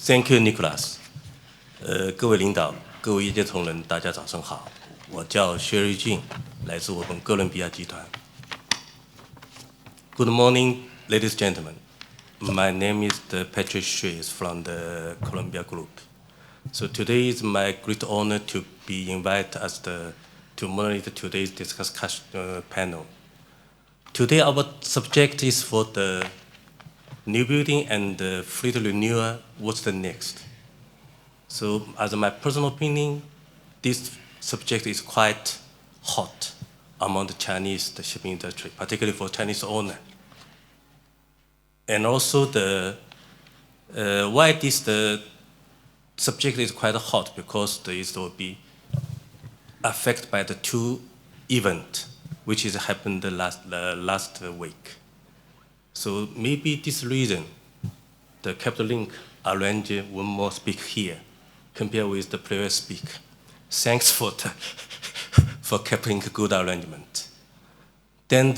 Thank you, Nikolas. 各位领导、各位业界同仁，大家早上好。我叫薛瑞俊，来自我们哥伦比亚集团。Good morning, ladies and gentlemen. My name is Patrick Xue from the Columbia Group. So today is my great honor to be invited to moderate today's discussion panel. Today our subject is for the new building and the fleet renewal. What's the next? So as my personal opinion, this subject is quite hot among the Chinese shipping industry, particularly for Chinese owner. And also why the subject is quite hot, because this will be affected by the two events which is happened last week. So maybe this reason the Capital Link arranged one more speak here compared with the previous speaker. Thanks for Capital Link good arrangement. Then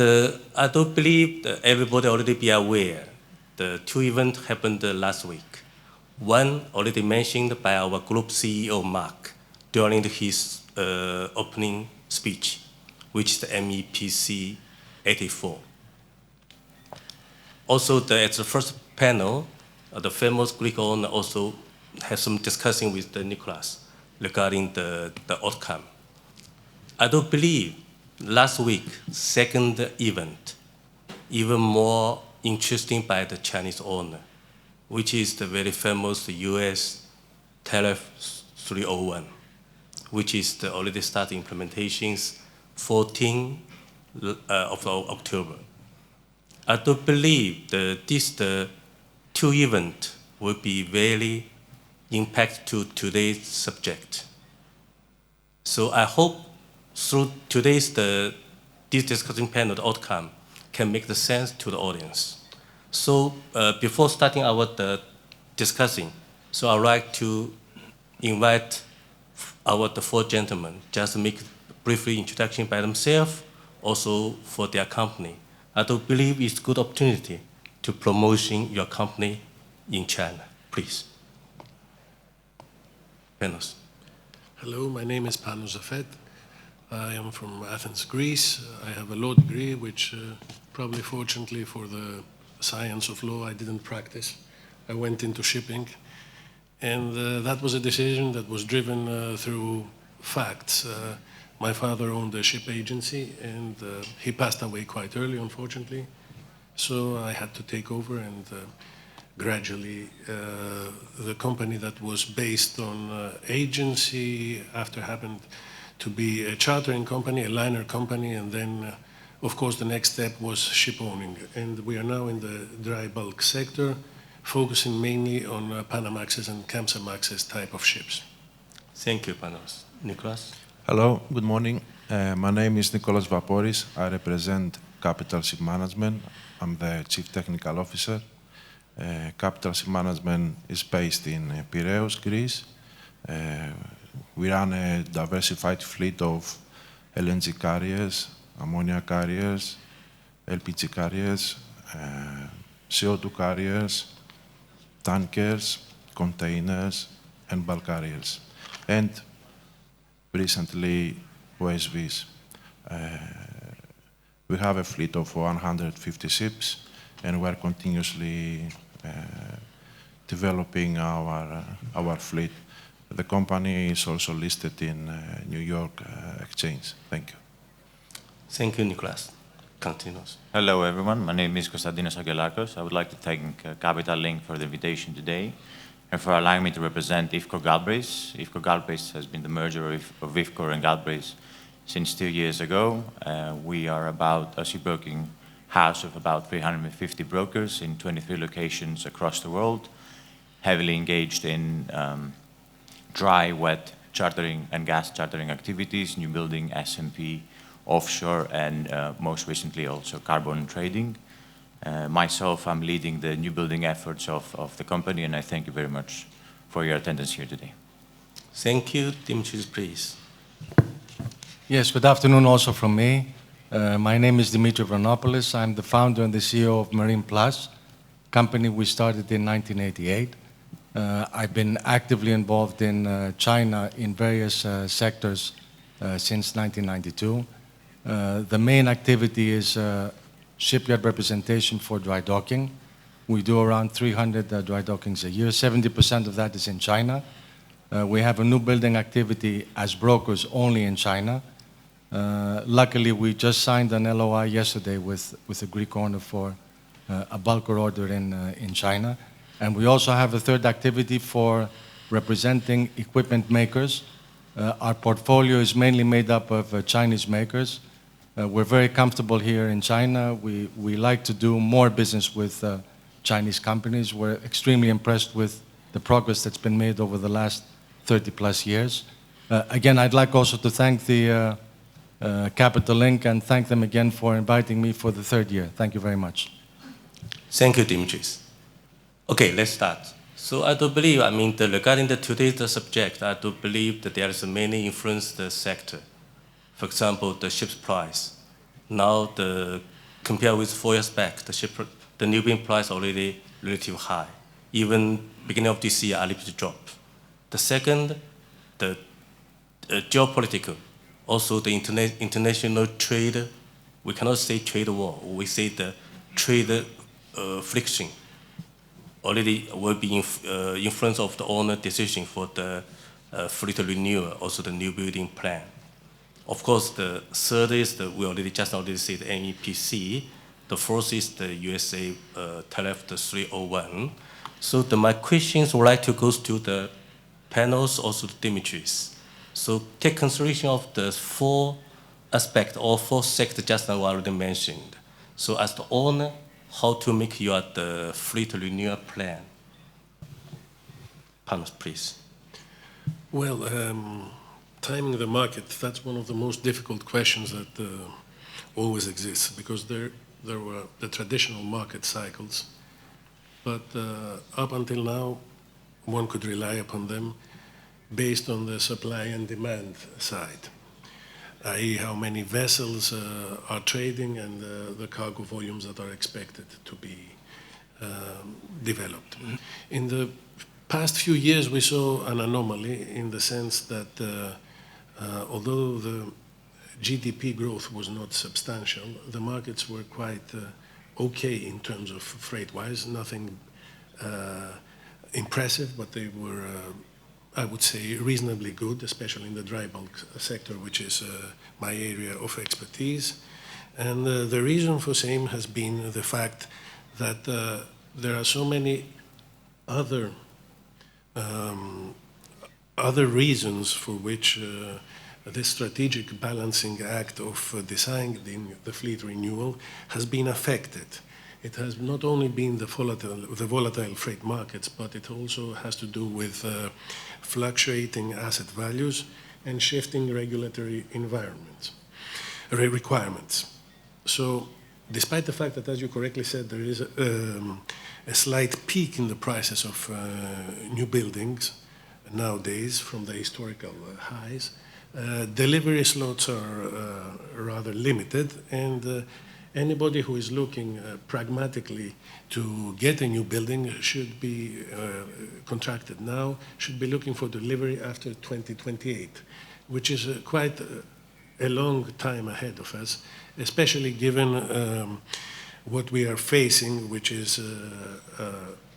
I don't believe that everybody already be aware. The two events happened last week. One already mentioned by our group CEO Mark during his opening speech, which is the MEPC 84. Also, at the first panel, the famous Greek owner also has some discussing with Nikolas regarding the outcome. I don't believe last week, second event, even more interesting by the Chinese owner, which is the very famous US Tariff 301, which is the already started implementations 14th of October. I do believe that the two events will be very impact to today's subject. So I hope through today's this discussion panel, the outcome can make the sense to the audience. So before starting our discussing, so I'd like to invite the four gentlemen just make a brief introduction by themselves, also for their company. I do believe it's a good opportunity to promotion your company in China. Please. Panos. Hello, my name is Panos Zafet. I am from Athens, Greece. I have a law degree, which probably fortunately for the science of law, I didn't practice. I went into shipping. And that was a decision that was driven through facts. My father owned a ship agency, and he passed away quite early, unfortunately. So I had to take over, and gradually the company that was based on agency after happened to be a chartering company, a liner company, and then, of course, the next step was ship owning. And we are now in the dry bulk sector, focusing mainly on Panamaxes and Kamsarmaxes type of ships. Thank you, Panos. Nikolas? Hello, good morning. My name is Nikolas Vaporis. I represent Capital Shipmanagement. I'm the Chief Technical Officer. Capital Shipmanagement is based in Piraeus, Greece. We run a diversified fleet of LNG carriers, ammonia carriers, LPG carriers, CO2 carriers, tankers, containers, and bulk carriers, and recently OSVs. We have a fleet of 150 ships, and we're continuously developing our fleet. The company is also listed in New York Exchange. Thank you. Thank you, Nikolas. Konstantinos. Hello, everyone. My name is Konstantinos Angelakos. I would like to thank Capital Link for the invitation today and for allowing me to represent IFCHOR GALBRAITHS. IFCHOR GALBRAITHS has been the merger of IFCHOR and GALBRAITHS since 2 years ago. We are about a shipbroking house of about 350 brokers in 23 locations across the world, heavily engaged in dry, wet chartering and gas chartering activities, new building, S&P, offshore, and most recently also carbon trading. Myself, I'm leading the new building efforts of the company, and I thank you very much for your attendance here today. Thank you. Dimitris, please. Yes, good afternoon also from me. My name is Dimitris Vranopoulos. I'm the founder and the CEO of Marine Plus, company we started in 1988. I've been actively involved in China in various sectors since 1992. The main activity is shipyard representation for dry docking. We do around 300 dry dockings a year. 70% of that is in China. We have a new building activity as brokers only in China. Luckily, we just signed an LOI yesterday with a Greek owner for a bulker order in China. And we also have a third activity for representing equipment makers. Our portfolio is mainly made up of Chinese makers. We're very comfortable here in China. We like to do more business with Chinese companies. We're extremely impressed with the progress that's been made over the last 30 plus years. Again, I'd like also to thank the Capital Link and thank them again for inviting me for the third year. Thank you very much. Thank you, Dimitris. Okay, let's start. So I do believe, regarding today's subject, I do believe that there is many influence the sector. For example, the ship's price. Now, compared with 4 years back, the newbuilding price already relatively high. Even beginning of this year, a little bit drop. The second, the geopolitical. Also, the international trade. We cannot say trade war. We say the trade friction already will be influence of the owner decision for the fleet renewal, also the new building plan. Of course, the third is we already said the MEPC. The fourth is the USA tariff, the 301. So my questions would like to go to the panels, also the Dimitris. So take consideration of the 4 aspects or 4 sectors just now already mentioned. So as the owner, how to make the fleet renewal plan? Panos, please. Well, timing the market, that's one of the most difficult questions that always exists, because there were the traditional market cycles, but up until now, one could rely upon them based on the supply and demand side, i.e. how many vessels are trading and the cargo volumes that are expected to be developed. In the past few years, we saw an anomaly in the sense that although the GDP growth was not substantial, the markets were quite okay in terms of freight-wise, nothing impressive, but they were I would say reasonably good, especially in the dry bulk sector, which is my area of expertise. And the reason for same has been the fact that there are so many other reasons for which this strategic balancing act of deciding the fleet renewal has been affected. It has not only been the volatile freight markets, but it also has to do with fluctuating asset values and shifting regulatory requirements. So, despite the fact that, as you correctly said, there is a slight peak in the prices of new buildings nowadays from the historical highs, delivery slots are rather limited, and anybody who is looking pragmatically to get a new building should be contracted now, should be looking for delivery after 2028, which is quite a long time ahead of us, especially given what we are facing, which is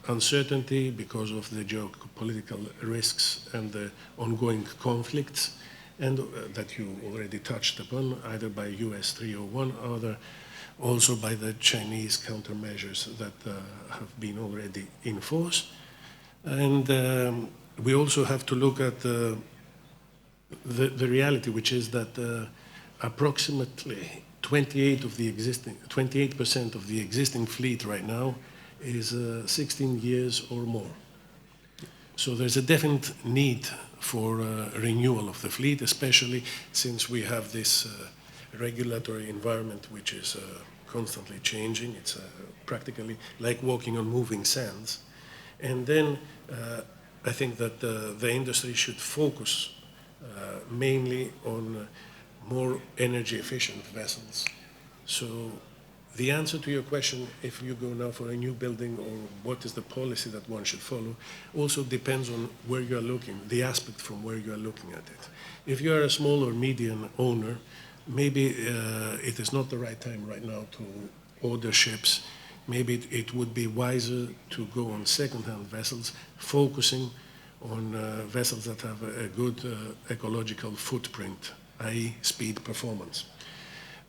uncertainty because of the geopolitical risks and the ongoing conflicts, and that you already touched upon, either by US 301 or also by the Chinese countermeasures that have been already in force. And we also have to look at the reality, which is that approximately 28% of the existing fleet right now is 16 years or more. So there's a definite need for renewal of the fleet, especially since we have this regulatory environment which is constantly changing. It's practically like walking on moving sands. And then I think that the industry should focus mainly on more energy efficient vessels. So The answer to your question, if you go now for a new building or what is the policy that one should follow, also depends on where you are looking, the aspect from where you are looking at it. If you are a small or medium owner, maybe it is not the right time right now to order ships. Maybe it would be wiser to go on second-hand vessels, focusing on vessels that have a good ecological footprint, i.e. speed performance.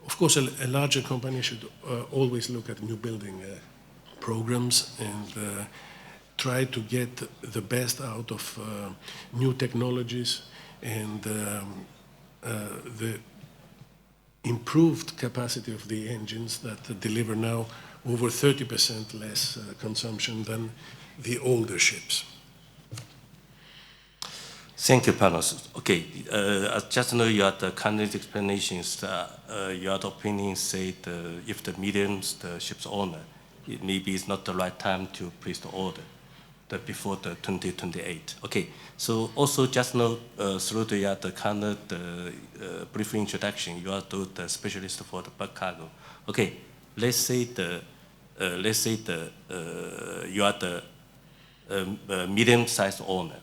Of course, a larger company should always look at new building programs and try to get the best out of new technologies and the improved capacity of the engines that deliver now over 30% less consumption than the older ships. Thank you, Panos. Okay, just know you had the candid explanations. Your opinion said if the mediums, the ship's owner, it maybe it's not the right time to place the order before the 2028. Okay, so also just know through the kind of brief introduction, you are the specialist for the bulk cargo. Okay, let's say you are the medium-sized owner.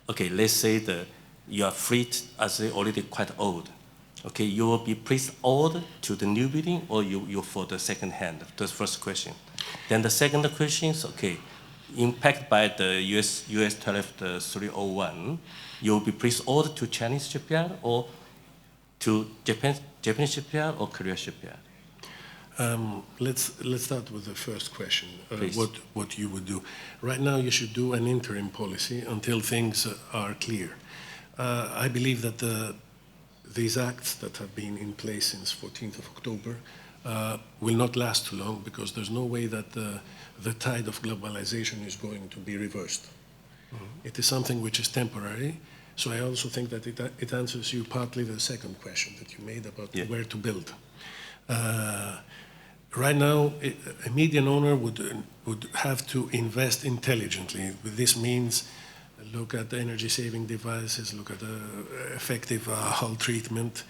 Okay, let's say your fleet is already quite old. Okay, you will be placed order to the new building or you for the second hand? That's the first question. Then the second question is, okay, impacted by the US tariff 301, you will be placed order to Chinese shipyard or to Japanese shipyard or Korea shipyard? Let's start with the first question, Please. what you would do. Right now you should do an interim policy until things are clear. I believe that these acts that have been in place since 14th of October will not last too long because there's no way that the tide of globalization is going to be reversed. Mm-hmm. It is something which is temporary. So I also think that it answers you partly the second question that you made about where to build. Right now, a median owner would have to invest intelligently. This means look at the energy-saving devices, look at the effective hull treatment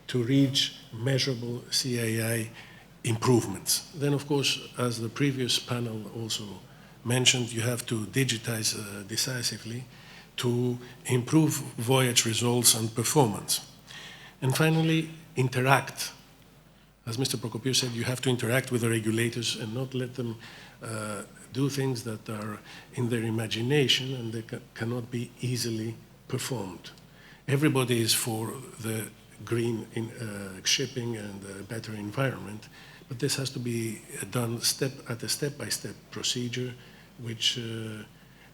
to reach measurable CAI improvements. Then, of course, as the previous panel also mentioned, you have to digitize decisively to improve voyage results and performance. And finally, interact. As Mr. Prokopiou said, you have to interact with the regulators and not let them do things that are in their imagination and they cannot be easily performed. Everybody is for the green shipping and a better environment, but this has to be done at a step-by-step procedure which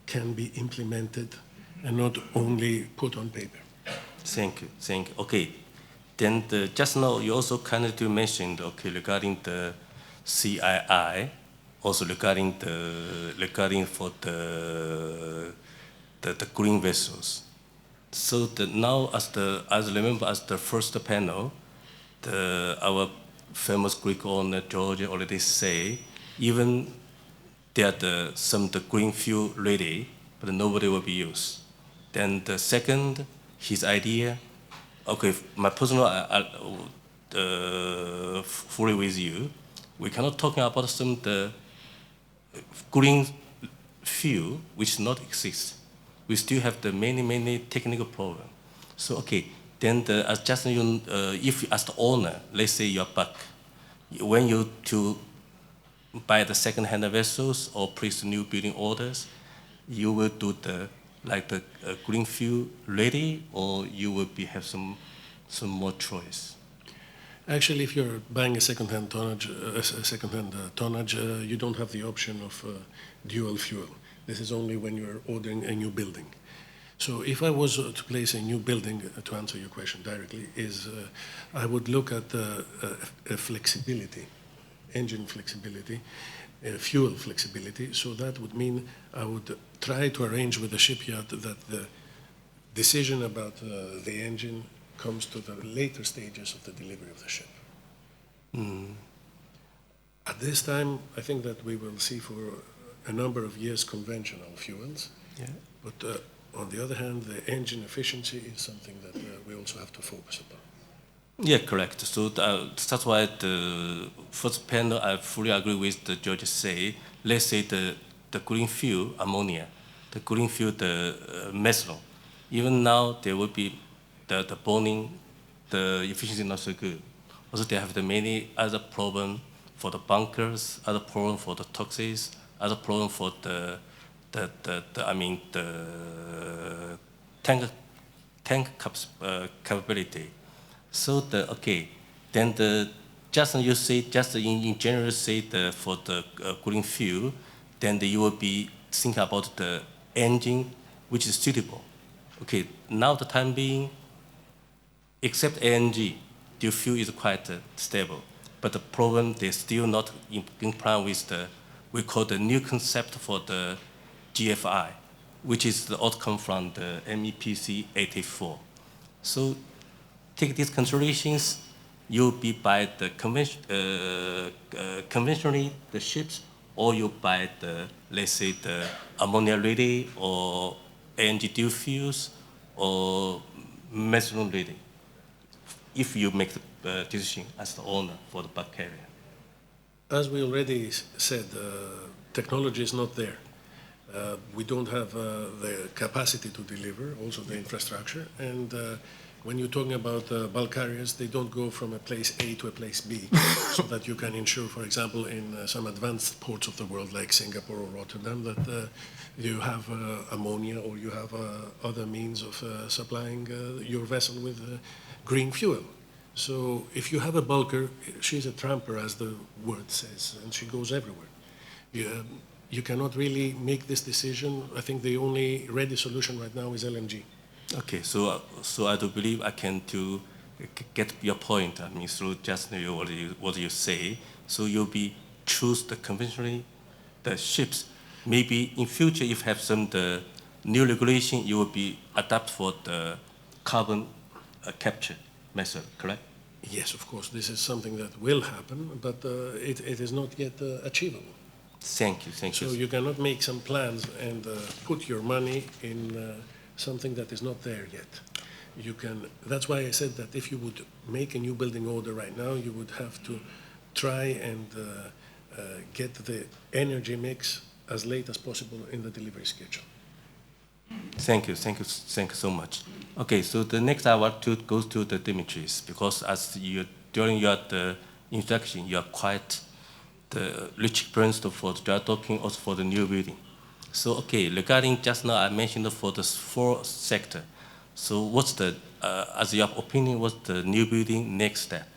can be implemented and not only put on paper. Thank you. Okay. Then just now you also kind of mentioned, okay, regarding the CII, also regarding for the green vessels. So now as remember as the first panel, our famous Greek owner George already say, even there are some green fuel ready, but nobody will be used. Then the second, his idea. Okay, my personal, fully with you. We cannot talk about the green fuel which not exist. We still have the many technical problems. So okay, then as just if as the owner, let's say you're back, when you to buy the second-hand vessels or place new building orders, you will do the green fuel ready, or you will have some more choice? Actually, if you're buying a second-hand tonnage, you don't have the option of dual fuel. This is only when you're ordering a new building. So if I was to place a new building, to answer your question directly, I would look at flexibility, engine flexibility, fuel flexibility. So that would mean I would try to arrange with the shipyard that the decision about the engine comes to the later stages of the delivery of the ship. Mm. At this time, I think that we will see for a number of years conventional fuels. Yeah. But on the other hand, the engine efficiency is something that we also have to focus upon. Yeah, correct. So that's why the first panel, I fully agree with the judges say, let's say the green fuel, ammonia, the green fuel, the methanol. Even now, there will be the burning, the efficiency not so good. Also, they have the many other problem for the bunkers, other problem for the toxins, other problem for the tank capability. So then just you say just in general say for the green fuel, then you will be thinking about the engine which is suitable. Okay, now the time being, except LNG, the fuel is quite stable. But the problem, they're still not in plan with we call the new concept for the GFI, which is the outcome from the MEPC 84. So take these considerations, you'll be by the conventionally the ships, or you buy the, let's say, the ammonia ready, or LNG dual fuels, or methanol ready, if you make the decision as the owner for the bulk carrier. As we already said, technology is not there. We don't have the capacity to deliver, also the infrastructure. And when you're talking about bulk carriers, they don't go from a place A to a place B, so that you can ensure, for example, in some advanced ports of the world like Singapore or Rotterdam, that you have ammonia or you have other means of supplying your vessel with green fuel. So if you have a bulker, she's a tramper, as the word says, and she goes everywhere. You cannot really make this decision. I think the only ready solution right now is LNG. Okay, so I do believe I can to get your point. I mean, through just what you say. So you'll be choose the conventionally the ships. Maybe in future, if you have some the new regulation, you will be adapt for the carbon capture method, correct? Yes, of course. This is something that will happen, but it is not yet achievable. Thank you. So you cannot make some plans and put your money in something that is not there yet. You can. That's why I said that if you would make a new building order right now, you would have to try and get the energy mix as late as possible in the delivery schedule. Thank you so much. Okay, so the next hour goes to the Dimitris, because as during your introduction, you are quite the rich experience for the talking, also for the new building. So okay, regarding just now I mentioned for the 4 sector. So what's the, as your opinion, what's the new building next step?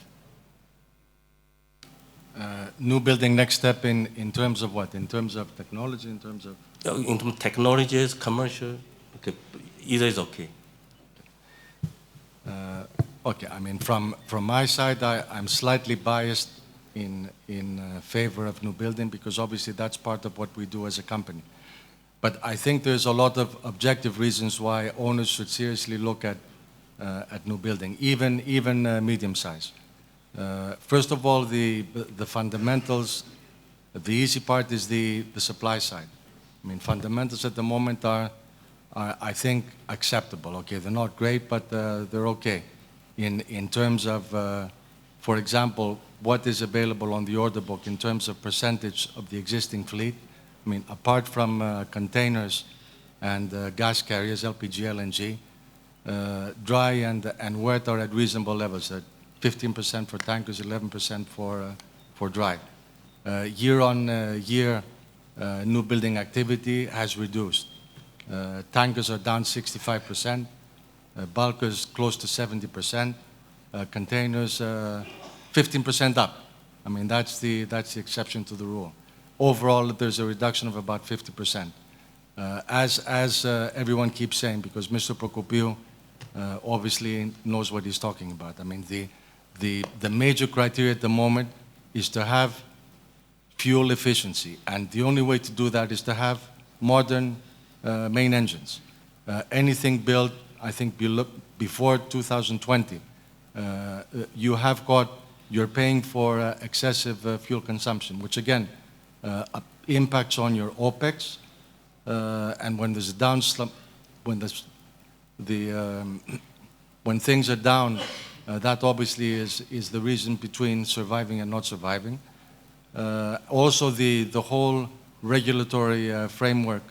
New building next step in terms of what? In terms of technology, in terms of? In terms of technologies, commercial, okay, either is okay. Okay, I mean, from my side, I'm slightly biased in favor of new building, because obviously that's part of what we do as a company. But I think there's a lot of objective reasons why owners should seriously look at new building, even medium size. First of all, the fundamentals. The easy part is the supply side. I mean, fundamentals at the moment are I think acceptable. Okay, they're not great, but they're okay. In terms of, for example, what is available on the order book in terms of percentage of the existing fleet. I mean, apart from containers and gas carriers, LPG, LNG, dry and wet are at reasonable levels, at 15% for tankers, 11% for dry. Year on year, new building activity has reduced. Tankers are down 65%, bulkers close to 70%, containers 15% up. I mean, that's the exception to the rule. Overall, there's a reduction of about 50%. As everyone keeps saying, because Mr. Prokopiou obviously knows what he's talking about. I mean, the major criteria at the moment is to have fuel efficiency, and the only way to do that is to have modern main engines. Anything built, I think, before 2020, you're paying for excessive fuel consumption, which again impacts on your OPEX, and when there's a down slump, when things are down, That obviously is the reason between surviving and not surviving. Also, the whole regulatory framework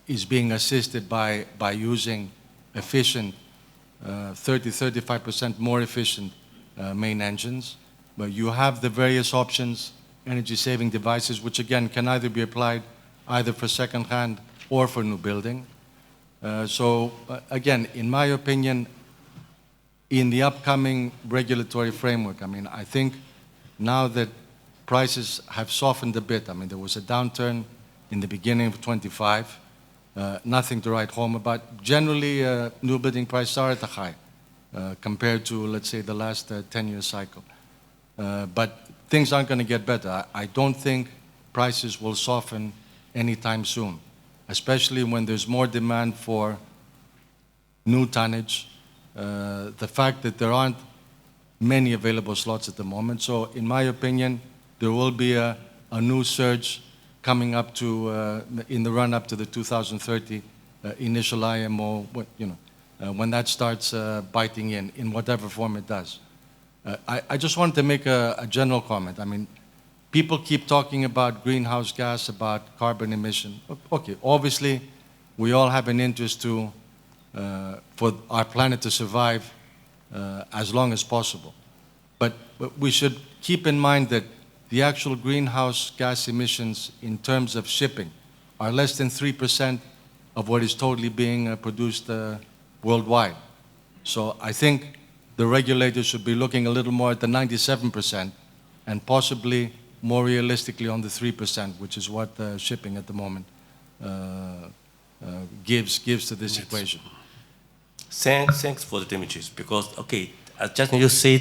is being assisted by using efficient, 30-35% more efficient main engines. But you have the various options, energy-saving devices, which again can either be applied either for second-hand or for new building. So again, in my opinion, in the upcoming regulatory framework, I mean, I think now that prices have softened a bit, I mean, there was a downturn in the beginning of 25, nothing to write home about. Generally, new building prices are at a high compared to, let's say, the last 10-year cycle. But things aren't going to get better. I don't think prices will soften anytime soon, especially when there's more demand for new tonnage, the fact that there aren't many available slots at the moment. So in my opinion, there will be a new surge coming up to, in the run-up to the 2030 initial IMO, when that starts biting in whatever form it does. I just wanted to make a general comment. I mean, people keep talking about greenhouse gas, about carbon emission. Okay, obviously, we all have an interest to, for our planet to survive as long as possible. But we should keep in mind that the actual greenhouse gas emissions in terms of shipping are less than 3% of what is totally being produced worldwide. So I think the regulators should be looking a little more at the 97% and possibly more realistically on the 3%, which is what shipping at the moment gives to this equation. Thanks for the Dimitris, because, okay, just you say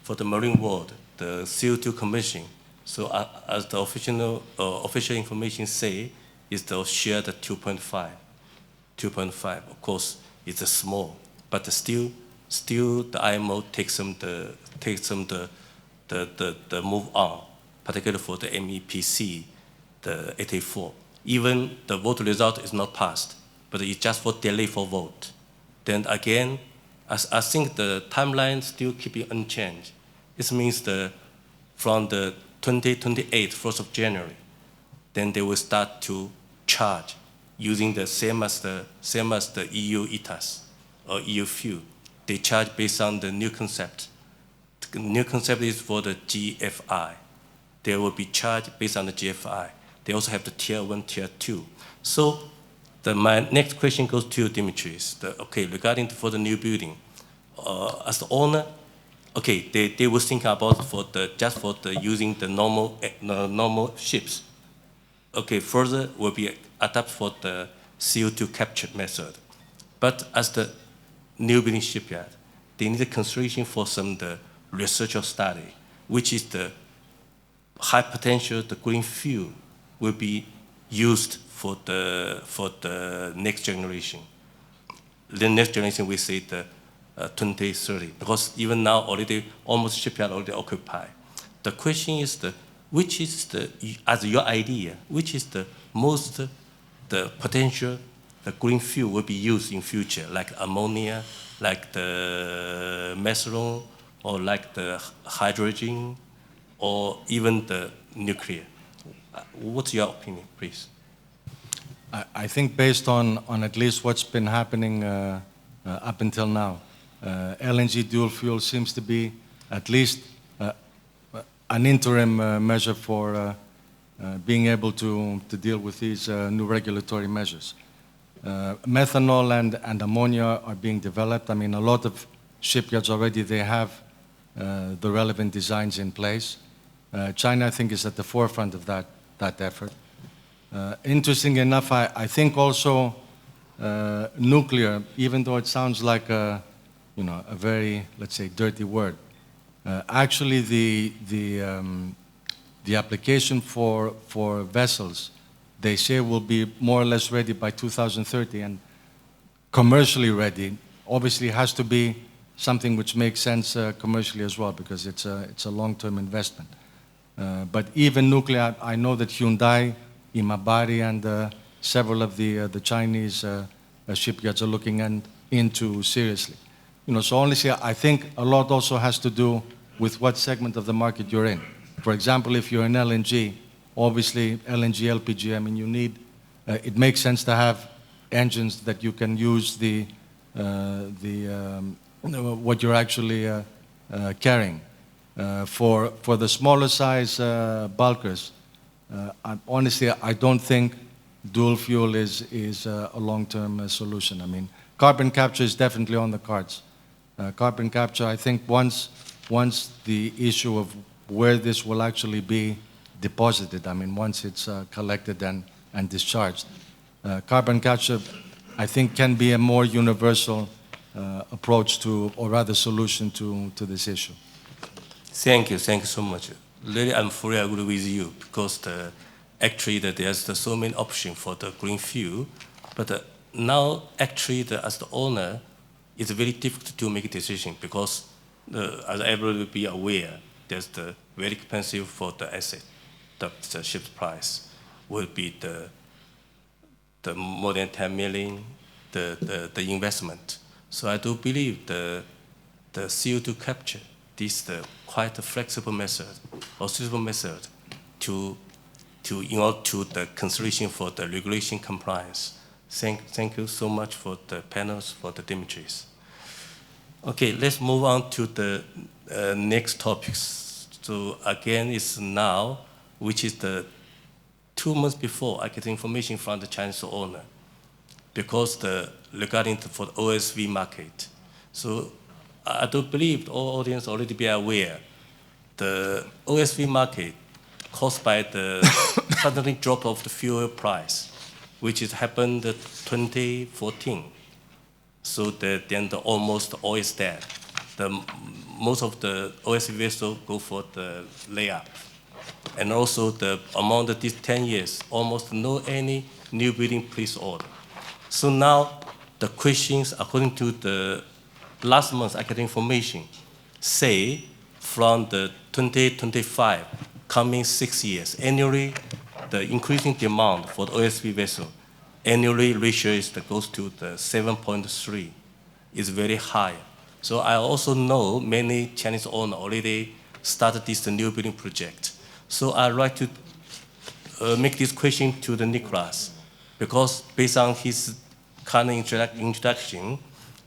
for the marine world, the CO2 commission, so as the official information say, is the shared 2.5. 2.5, of course, it's a small, but still the IMO takes them the move on, particularly for the MEPC, the 84. Even the vote result is not passed, but it's just for delay for vote. Then again, I think the timeline still keeping unchanged. This means from the 2028, 1st of January, then they will start to charge using the same as the EU ETAs or EU fuel. They charge based on the new concept. The new concept is for the GFI. They will be charged based on the GFI. They also have the tier 1, tier 2. So my next question goes to Dimitris. Okay, regarding for the new building, as the owner, okay, they will think about just for the using the normal ships. Okay, further will be adapt for the CO2 capture method. But as the new building shipyard, they need a consideration for the research or study, which is the high potential, the green fuel will be used for the next generation. The next generation, we say the 2030, because even now already almost shipyard already occupied. The question is which is as your idea, which is the most the potential the green fuel will be used in future, like ammonia, like the methanol, or like the hydrogen, or even the nuclear. What's your opinion, please? I think based on at least what's been happening up until now, LNG dual fuel seems to be at least an interim measure for being able to deal with these new regulatory measures. Methanol and ammonia are being developed. I mean, a lot of shipyards already, they have the relevant designs in place. China, I think, is at the forefront of that effort. Interesting enough, I think also nuclear, even though it sounds like a very, let's say, dirty word, actually the application for vessels, they say will be more or less ready by 2030 and commercially ready. Obviously, it has to be something which makes sense commercially as well, because it's a long-term investment. But even nuclear, I know that Hyundai, Imabari, and several of the Chinese shipyards are looking into seriously. So honestly, I think a lot also has to do with what segment of the market you're in. For example, if you're in LNG, obviously LNG, LPG, I mean, you need, it makes sense to have engines that you can use what you're actually carrying. For the smaller size bulkers, honestly, I don't think dual fuel is a long-term solution. I mean, carbon capture is definitely on the cards. Carbon capture, I think once the issue of where this will actually be deposited, I mean, once it's collected and discharged, carbon capture, I think, can be a more universal approach to, or rather solution to this issue. Thank you so much. Really, I'm fully agree with you because actually there's so many options for the green fuel, but now actually as the owner, it's very difficult to make a decision because as everyone will be aware, there's the very expensive for the asset, the ship's price will be the more than 10 million, the investment. So I do believe the CO2 capture, this is quite a flexible method or suitable method in order to the consideration for the regulation compliance. Thank you so much for the Panos, for the Dimitris. Okay, let's move on to the next topics. So again, it's now, which is the 2 months before I get information from the Chinese owner, because regarding for the OSV market. So I do believe all audience already be aware, the OSV market caused by the sudden drop of the fuel price, which has happened 2014. So then almost all is dead. Most of the OSV vessels go for the layup. And also among these 10 years, almost no any new building place order. So now the questions, according to the last month I get information, say from the 2025, coming 6 years, annually the increasing demand for the OSV vessel, annually ratio goes to the 7.3, is very high. So I also know many Chinese owners already started this new building project. So I'd like to make this question to the Nikolas, because based on his kind of introduction,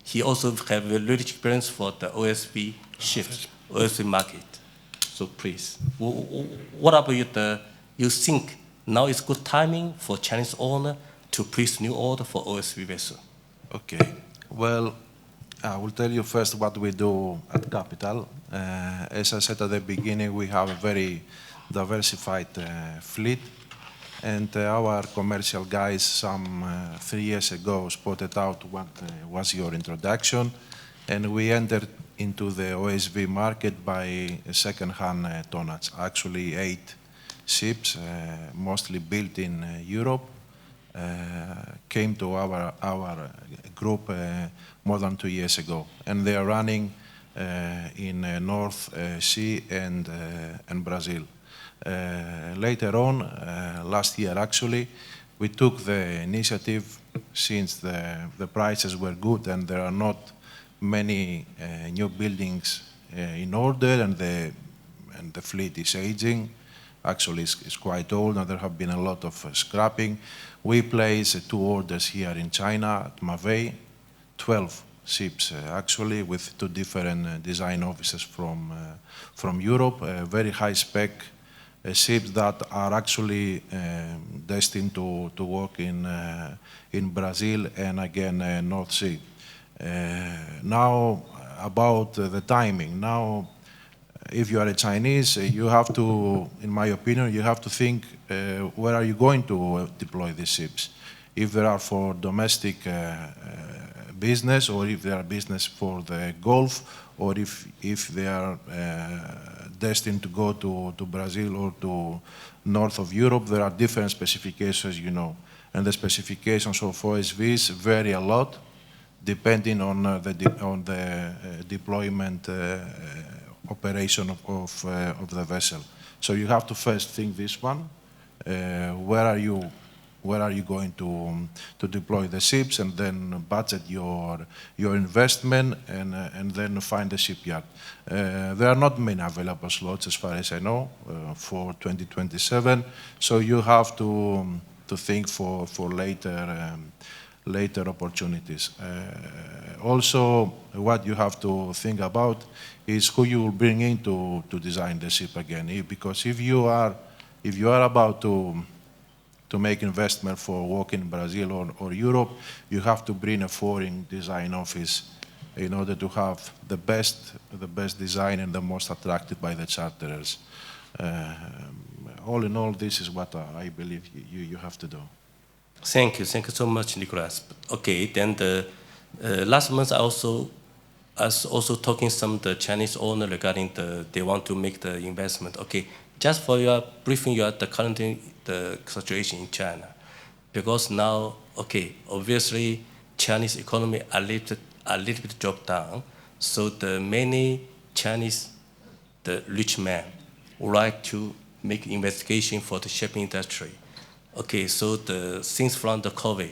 he also have a little experience for the OSV shift, OSV market. So please, what about you think now is good timing for Chinese owner to place new order for OSV vessel? Okay, well, I will tell you first what we do at Capital. As I said at the beginning, we have a very diversified fleet, and our commercial guys some 3 years ago spotted out what was your introduction, and we entered into the OSV market by second-hand tonnage. Actually 8 ships, mostly built in Europe, came to our group more than 2 years ago, and they are running in North Sea and Brazil. Later on, last year actually, we took the initiative, since the prices were good and there are not many new buildings in order, and the fleet is aging. Actually, it's quite old, and there have been a lot of scrapping. We placed 2 orders here in China at Mavei, 12 ships actually, with 2 different design offices from Europe, very high spec ships that are actually destined to work in Brazil and again North Sea. Now about the timing. Now, if you are a Chinese, you have to, in my opinion, you have to think where are you going to deploy these ships? If they are for domestic business, or if they are business for the Gulf, or if they are destined to go to Brazil or to north of Europe. There are different specifications, you know, and the specifications of OSVs vary a lot depending on the deployment operation of the vessel. So you have to first think this one, where are you where are you going to deploy the ships, and then budget your investment, and then find a shipyard. There are not many available slots, as far as I know, for 2027. So you have to think for later opportunities. Also, what you have to think about is who you will bring in to design the ship again. Because if you are about to make investment for work in Brazil or Europe, you have to bring a foreign design office in order to have the best design and the most attractive by the charterers. All in all, this is what I believe you have to do. Thank you so much, Nikolas. Okay, then the last month I was also talking some the Chinese owner regarding they want to make the investment. Okay, just for your briefing, you are the current the situation in China, because now, okay, obviously Chinese economy a little bit dropped down, so the many Chinese the rich men would like to make investigation for the shipping industry. Okay, so since from the COVID,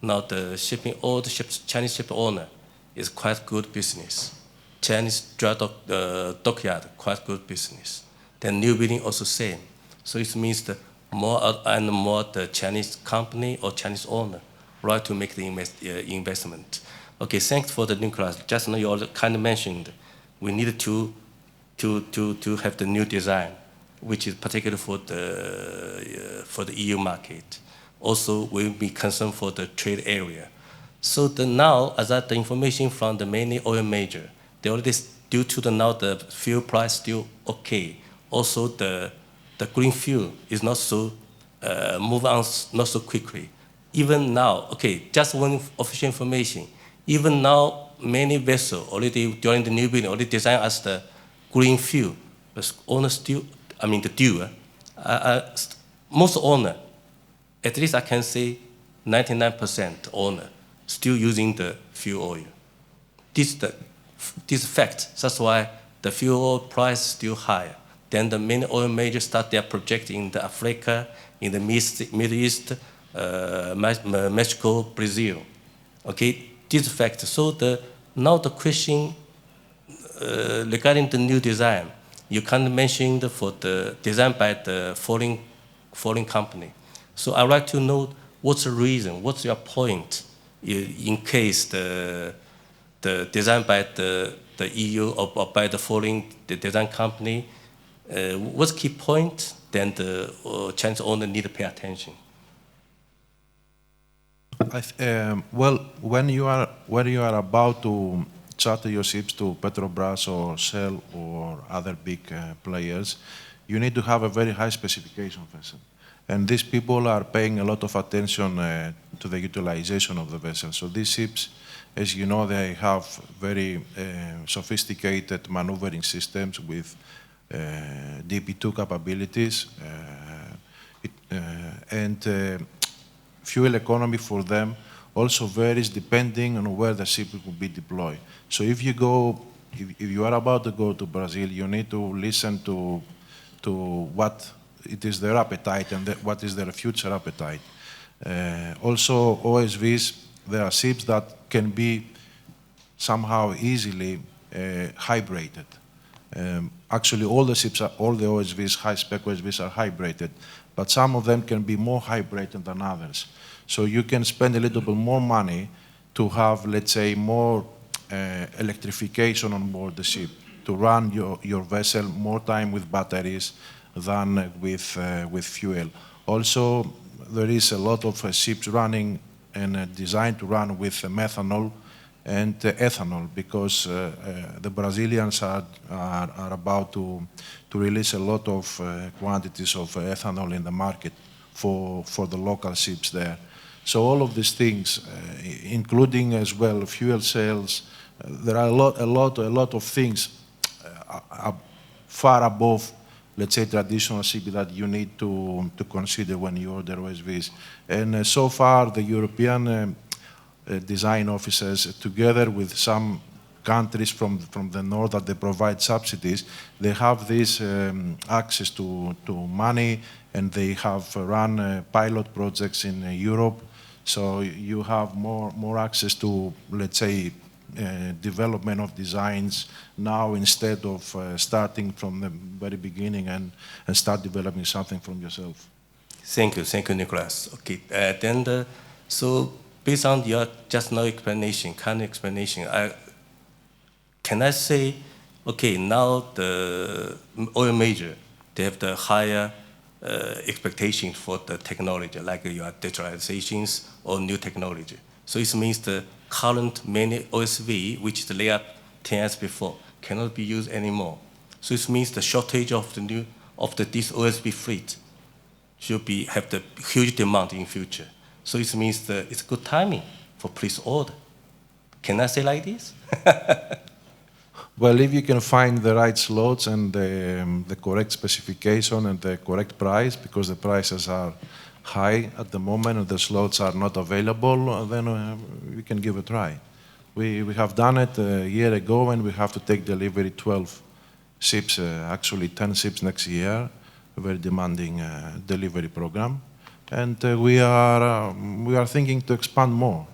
now the shipping, all the Chinese ship owner is quite good business. Chinese dry dockyard, quite good business. Then Newbuilding also same. So it means the more and more the Chinese company or Chinese owner right to make the investment. Okay, thanks for the Nikolas. Just now you all kind of mentioned we needed to have the new design, which is particular for the EU market. Also, we'll be concerned for the trade area. So now, as the information from the many oil major, they already due to now the fuel price still okay. Also, the green fuel is not so move on not so quickly. Even now, okay, just one official information. Even now, many vessels already during the new building already designed as the green fuel, but owner still. I mean, the due, most owner, at least I can say 99% owner, still using the fuel oil. This fact, that's why the fuel oil price is still higher. Then the many oil majors start their project in the Africa, in the Middle East, Mexico, Brazil. Okay, this fact. So now the question regarding the new design, you can't mention for the design by the foreign company. So I'd like to know what's the reason, what's your point in case the design by the EU or by the foreign design company, what's key point? Then the Chinese owner need to pay attention. Well, when you are about to charter your ships to Petrobras or Shell or other big players, you need to have a very high specification vessel. And these people are paying a lot of attention to the utilization of the vessel. So these ships, as you know, they have very sophisticated maneuvering systems with DP2 capabilities, and fuel economy for them also varies depending on where the ship will be deployed. So if you are about to go to Brazil, you need to listen to what it is their appetite and what is their future appetite. Also, OSVs, there are ships that can be somehow easily hybrided. Actually, all the OSVs, high-spec OSVs are hybrided, but some of them can be more hybrided than others. So you can spend a little bit more money to have, let's say, more electrification on board the ship, to run your vessel more time with batteries than with fuel. Also, there is a lot of ships running and designed to run with methanol and ethanol, because the Brazilians are about to release a lot of quantities of ethanol in the market for the local ships there. So all of these things, including as well fuel cells, there are a lot of things far above, let's say, traditional shipping that you need to consider when you order OSVs. And so far, the European design officers, together with some countries from the north that they provide subsidies, they have this access to money, and they have run pilot projects in Europe. So you have more access to, let's say, development of designs now instead of starting from the very beginning and start developing something from yourself. Thank you, Nikolas. Okay, so based on your just now explanation, kind of explanation, can I say, okay, now the oil major, they have the higher expectations for the technology, like your digitalizations or new technology. So it means the current many OSV, which is laid up 10 years before, cannot be used anymore. So it means the shortage of this OSV fleet should have the huge demand in future. So it means it's good timing for place order. Can I say like this? Well, if you can find the right slots and the correct specification and the correct price, because the prices are high at the moment and the slots are not available, then we can give a try. We have done it a year ago, and we have to take delivery 12 ships, actually 10 ships next year, a very demanding delivery program. And we are thinking to expand more.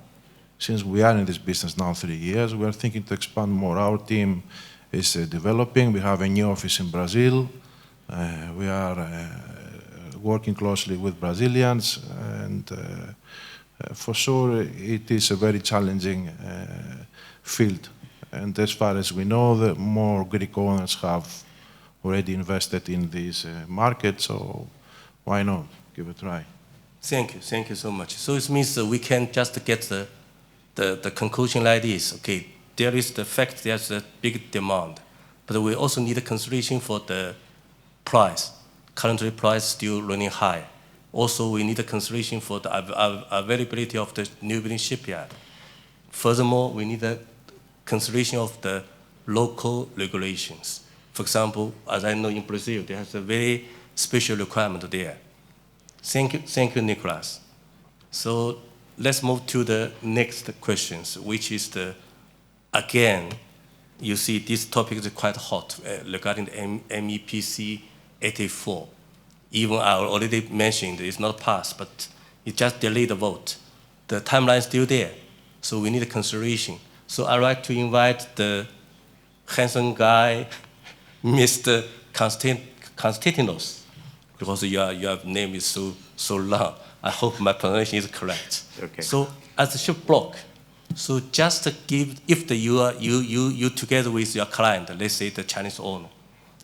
Since we are in this business now 3 years, we are thinking to expand more. Our team is developing. We have a new office in Brazil. We are working closely with Brazilians, and for sure it is a very challenging field. And as far as we know, the more Greek owners have already invested in this market, so why not give it a try? Thank you so much. So it means that we can just get the conclusion like this. Okay, there is the fact there's a big demand, but we also need a consideration for the price. Currently, price still running high. Also, we need a consideration for the availability of the Newbuilding shipyard. Furthermore, we need a consideration of the local regulations. For example, as I know in Brazil, there's a very special requirement there. Thank you, Nikolas. So let's move to the next questions, which is again, you see this topic is quite hot regarding the MEPC 84. Even I already mentioned it's not passed, but it just delayed the vote. The timeline is still there, so we need a consideration. So I'd like to invite the handsome guy, Mr. Konstantinos, because your name is so long. I hope my pronunciation is correct. Okay. So as a ship block, so just give, if you together with your client, let's say the Chinese owner,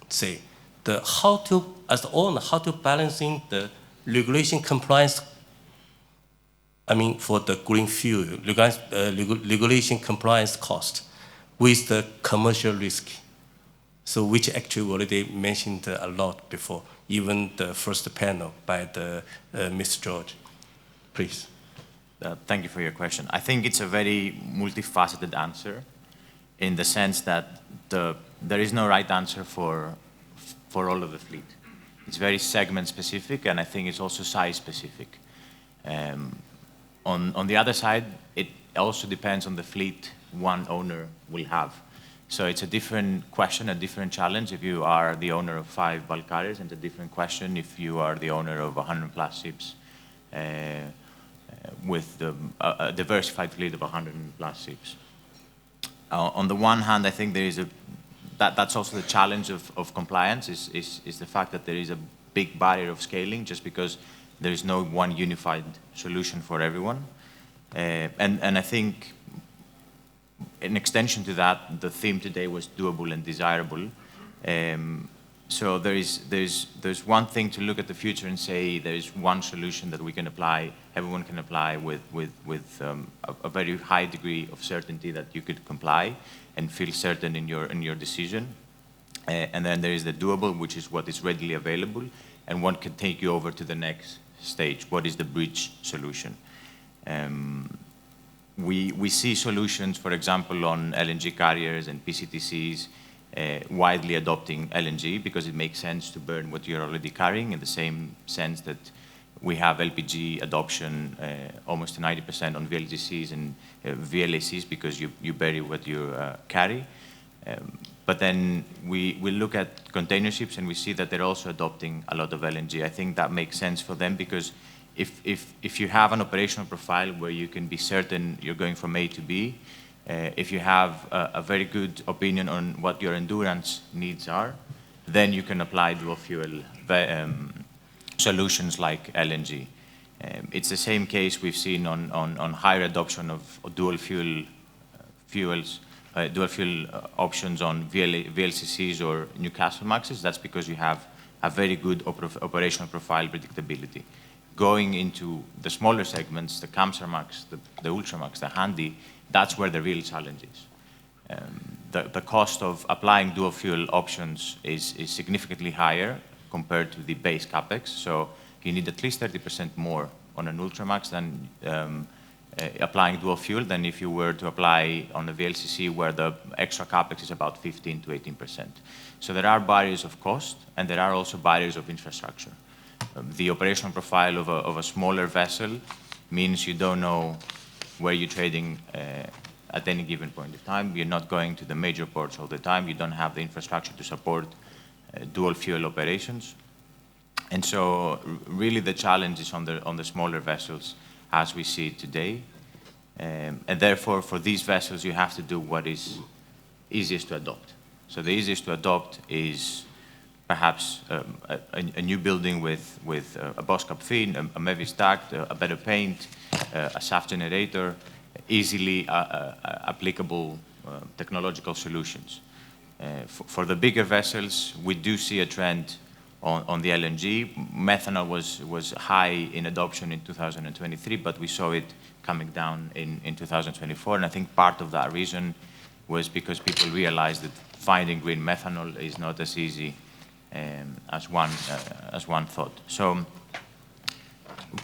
say as the owner, how to balancing the regulation compliance, for the green fuel, regulation compliance cost with the commercial risk. So which actually already mentioned a lot before, even the first panel by the Mr. George. Please. Thank you for your question. I think it's a very multifaceted answer in the sense that there is no right answer for all of the fleet. It's very segment specific, and I think it's also size specific. On the other side, it also depends on the fleet one owner will have. So it's a different question, a different challenge if you are the owner of 5 bulk carriers, and a different question if you are the owner of 100 plus ships with a diversified fleet of 100 plus ships. On the one hand, I think there is that's also the challenge of compliance is the fact that there is a big barrier of scaling just because there is no one unified solution for everyone. And I think in extension to that, the theme today was doable and desirable. So there's one thing to look at the future and say there is one solution that we can apply, everyone can apply with a very high degree of certainty that you could comply and feel certain in your decision. And then there is the doable, which is what is readily available, and one can take you over to the next stage. What is the bridge solution? We see solutions, for example, on LNG carriers and PCTCs widely adopting LNG because it makes sense to burn what you're already carrying, in the same sense that we have LPG adoption almost to 90% on VLGCs and VLACs because you bury what you carry. But then we look at container ships and we see that they're also adopting a lot of LNG. I think that makes sense for them because if you have an operational profile where you can be certain you're going from A to B, if you have a very good opinion on what your endurance needs are, then you can apply dual fuel solutions like LNG. It's the same case we've seen on higher adoption of dual fuel options on VLCCs or Newcastlemaxes. That's because you have a very good operational profile predictability. Going into the smaller segments, the Kamsarmax, the Ultramax, the Handy, that's where the real challenge is. The cost of applying dual fuel options is significantly higher compared to the base capex. So you need at least 30% more on an Ultramax than applying dual fuel than if you were to apply on a VLCC where the extra capex is about 15 to 18%. So there are barriers of cost and there are also barriers of infrastructure. The operational profile of a smaller vessel means you don't know where you're trading at any given point of time. You're not going to the major ports all the time. You don't have the infrastructure to support dual fuel operations. And so really the challenge is on the smaller vessels as we see it today. And therefore, for these vessels, you have to do what is easiest to adopt. So the easiest to adopt is perhaps a new building with a boss cap fin, a MEVI stacked, a better paint, a shaft generator, easily applicable technological solutions. For the bigger vessels, we do see a trend on the LNG. Methanol was high in adoption in 2023, but we saw it coming down in 2024. And I think part of that reason was because people realized that finding green methanol is not as easy as one thought. So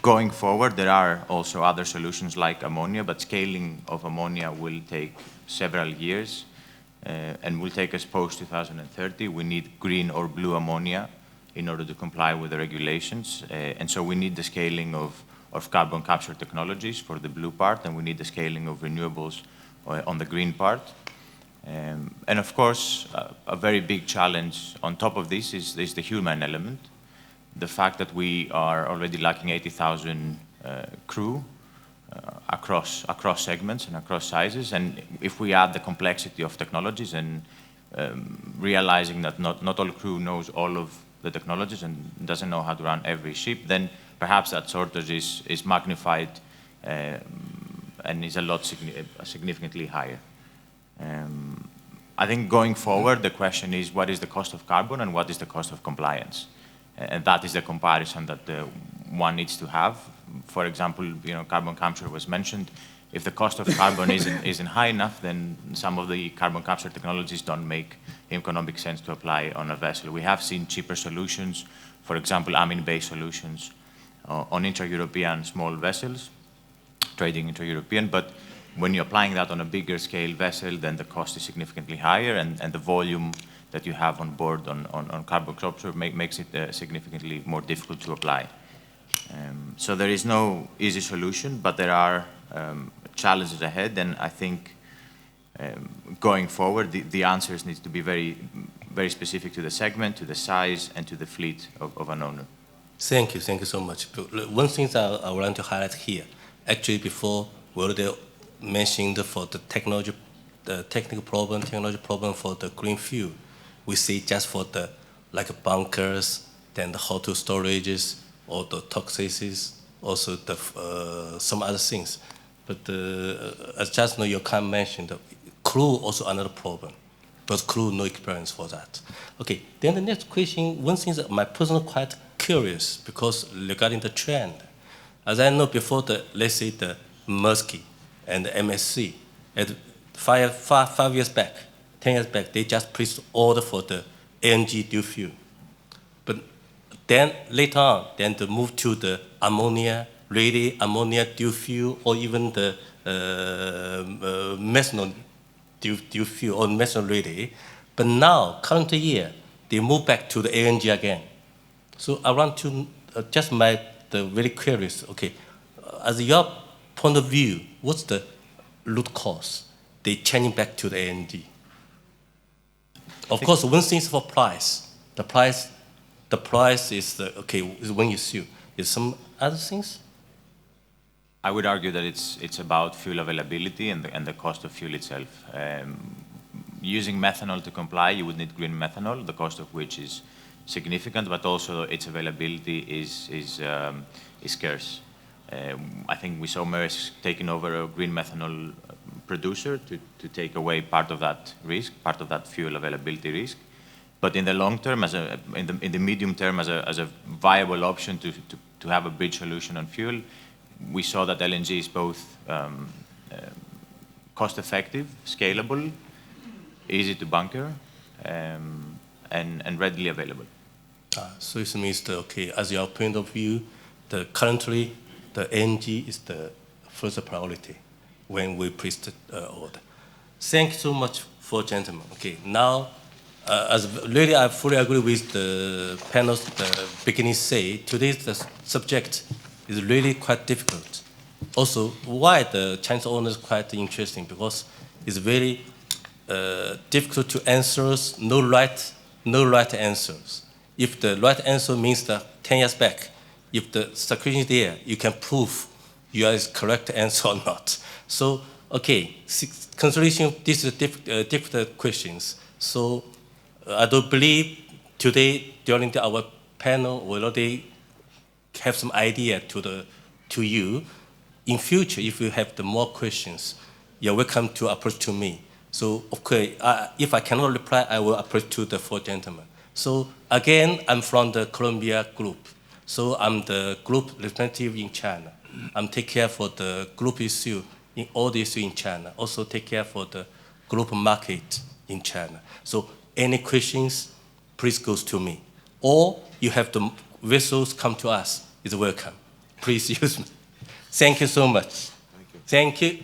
going forward, there are also other solutions like ammonia, but scaling of ammonia will take several years and will take us post-2030. We need green or blue ammonia in order to comply with the regulations. And so we need the scaling of carbon capture technologies for the blue part, and we need the scaling of renewables on the green part. And of course, a very big challenge on top of this is the human element. The fact that we are already lacking 80,000 crew across segments and across sizes. And if we add the complexity of technologies and realizing that not all crew knows all of the technologies and doesn't know how to run every ship, then perhaps that shortage is magnified and is significantly higher. I think going forward, the question is what is the cost of carbon and what is the cost of compliance? And that is the comparison that one needs to have. For example, carbon capture was mentioned. If the cost of carbon isn't high enough, then some of the carbon capture technologies don't make economic sense to apply on a vessel. We have seen cheaper solutions, for example, amine-based solutions on intra-European small vessels, trading intra-European, but when you're applying that on a bigger scale vessel, then the cost is significantly higher and the volume that you have on board on carbon capture makes it significantly more difficult to apply. So there is no easy solution, but there are challenges ahead, and I think going forward, the answers need to be very, very specific to the segment, to the size, and to the fleet of an owner. Thank you so much. One thing that I want to highlight here, actually before we already mentioned for the technology problem for the green fuel, we see just for the bunkers, then the hot storages, or the toxicities, also some other things. But as just now you can mention, the crew also another problem, because crew no experience for that. Okay, then the next question, one thing that my personal quite curious, because regarding the trend, as I know before let's say the Maersk and the MSC, at 5 years back, 10 years back, they just placed order for the LNG dual fuel. But then later on, then they move to the ammonia ready, ammonia dual fuel, or even the methanol dual fuel or methanol ready. But now, current year, they move back to the LNG again. So I want to, just my very curious. Okay, as your point of view, what's the root cause? They changing back to the ANG. Of course, one thing is for price. The price is is when you sue. Is some other things? I would argue that it's about fuel availability and the cost of fuel itself. Using methanol to comply, you would need green methanol, the cost of which is significant, but also its availability is scarce. I think we saw Maersk taking over a green methanol producer to take away part of that risk, part of that fuel availability risk. But in the long term, in the medium term, as a viable option to have a bridge solution on fuel, we saw that LNG is both cost-effective, scalable, easy to bunker, and readily available. So it means as your point of view, currently the LNG is the first priority when we place the order. Thank you so much for gentlemen. Okay, now I fully agree with the panels. The beginning say today's the subject is really quite difficult. Also, why the Chinese owner is quite interesting because it's very difficult to answer. No right answers. If the right answer means that 10 years back, if the security is there, you can prove you are correct answer or not. So, consideration these are difficult questions. So, I do believe today during our panel we already have some idea to you. In future, if you have more questions, you're welcome to approach to me. So, if I cannot reply, I will approach to the four gentlemen. So, again, I'm from the Columbia Group. So, I'm the group representative in China. I'm take care for the group issue in all the issue in China. Also take care for the group market in China. So, any questions, please go to me. Or you have the vessels come to us. Is welcome. Please use me. Thank you so much. Thank you. Thank you.